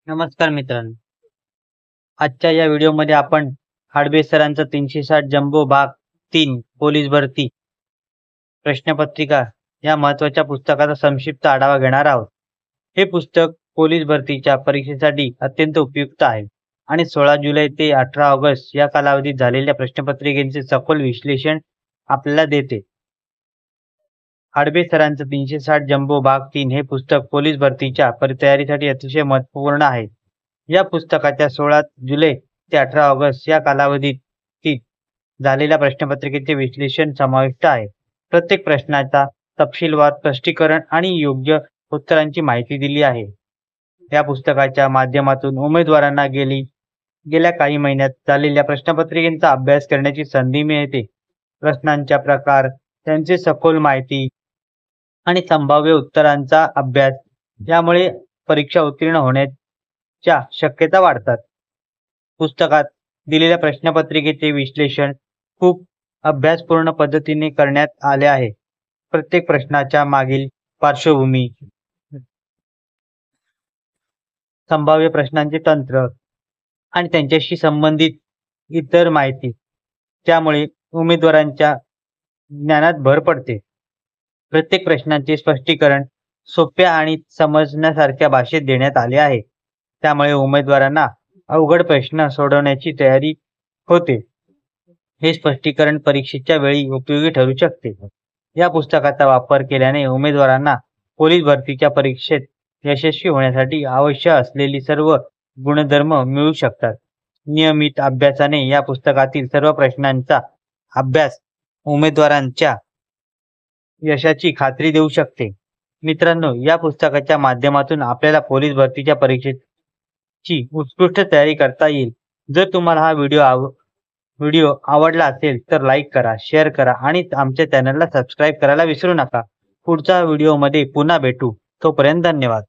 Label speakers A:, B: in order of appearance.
A: नमस्कार मित्रांनो. आजच्या या व्हिडिओमध्ये आपण हाडबे सरांचं 360 जम्बो भाग 3 पोलीस भरती प्रश्नपत्रिका या महत्त्वाच्या पुस्तकाचा संक्षिप्त आढावा घेणार आहोत. हे पुस्तक पोलीस भरतीच्या परीक्षेसाठी अत्यंत उपयुक्त आहे आणि 16 जुलै ते 18 ऑगस्ट या कालावधीत झालेल्या प्रश्नपत्रिकेचे सखोल विश्लेषण आपल्याला देते. हाडबे सरांचं 360 जम्बो भाग 3 हे पुस्तक पोलीस भरतीच्या तयारीसाठी अतिशय महत्त्वपूर्ण आहे. या पुस्तकाच्या 16 जुलै ते 18 ऑगस्ट या कालावधीत झालेल्या प्रश्नपत्रिकेचे विश्लेषण समाविष्ट आहे. प्रत्येक प्रश्नाचा तपशीलवार स्पष्टीकरण आणि योग्य उत्तरांची माहिती दिली आहे. या पुस्तकाच्या माध्यमातून उमेदवारांना गेल्या काही महिन्यात झालेल्या प्रश्नपत्रिकेचा अभ्यास करण्याची संधी मिळते. प्रश्नांच्या प्रकार, त्यांची सखोल माहिती आणि संभाव्य उत्तरांचा अभ्यास यामुळे परीक्षा उत्तीर्ण होण्याच्या शक्यता वाढतात. पुस्तकात दिलेल्या प्रश्नपत्रिकेचे विश्लेषण खूप अभ्यासपूर्ण पद्धतीने करण्यात आले आहे. प्रत्येक प्रश्नाच्या मागील पार्श्वभूमी, संभाव्य प्रश्नांचे तंत्र आणि त्यांच्याशी संबंधित इतर माहिती, त्यामुळे उमेदवारांच्या ज्ञानात भर पडते. प्रत्येक प्रश्नाचे स्पष्टीकरण सोप्या आणि समजण्यासारख्या भाषेत देण्यात आले आहे. त्यामुळे उमेदवारांना अवघड प्रश्न सोडवण्याची तयारी होते. हे स्पष्टीकरण परीक्षेच्या वेळी उपयोगी ठरू शकते. या पुस्तकाचा वापर केल्याने उमेदवारांना पोलीस भरतीच्या परीक्षेत यशस्वी होण्यासाठी आवश्यक असलेली सर्व गुणधर्म मिळू शकतात. नियमित अभ्यासाने या पुस्तकातील सर्व प्रश्नांचा अभ्यास उमेदवारांच्या यशाची खात्री देऊ शकते. मित्रांनो, या पुस्तकाच्या माध्यमातून आपल्याला पोलीस भरतीच्या परीक्षेची उत्कृष्ट तयारी करता येईल. जर तुम्हाला हा व्हिडिओ आवडला असेल तर लाईक करा, शेअर करा आणि आमच्या चॅनलला सबस्क्राईब करायला विसरू नका. पुढच्या व्हिडिओमध्ये पुन्हा भेटू. तोपर्यंत धन्यवाद.